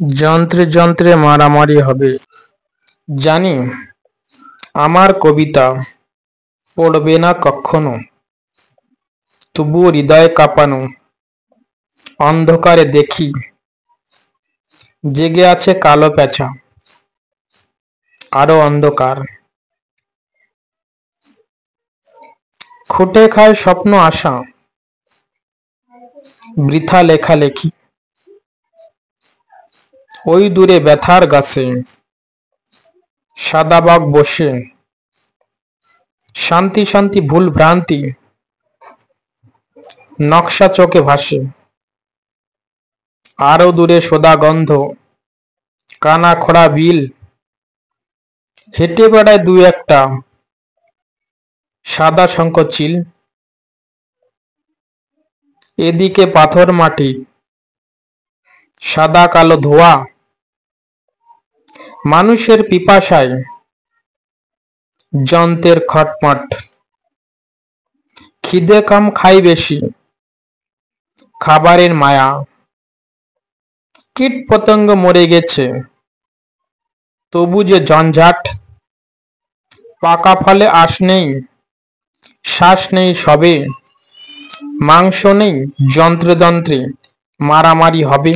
যন্ত্রে যন্ত্রে মারামারি হবে। জানি আমার কবিতা পড়বে না কখনো, তবুও হৃদয় কাঁপানো অন্ধকারে দেখি জেগে আছে কালো পেঁচা, আরো অন্ধকার। খুঁটে খায় স্বপ্ন আশা, বৃথা লেখালেখি। ওই দূরে ব্যথার গাছে সাদা বাঘ বসে, শান্তি শান্তি ভুল ভ্রান্তি নকশা চোখে ভাসে। আরো দূরে সোদা গন্ধ, কানা খোড়া বিল, হেঁটে বেড়ায় দু একটা সাদা শঙ্খচিল। এদিকে পাথর মাটি, সাদা কালো ধোয়া, মানুষের পিপাসায় যন্ত্রের খটমট। খিদে কম খাই বেশি, খাবারের মায়া। কীট পতঙ্গ মরে গেছে, তবু যে ঝঞ্ঝাট। পাকা ফলে আঁশ নেই, শ্বাস নেই সবে, মাংস নেই, যন্ত্রে যন্ত্রে মারামারি হবে।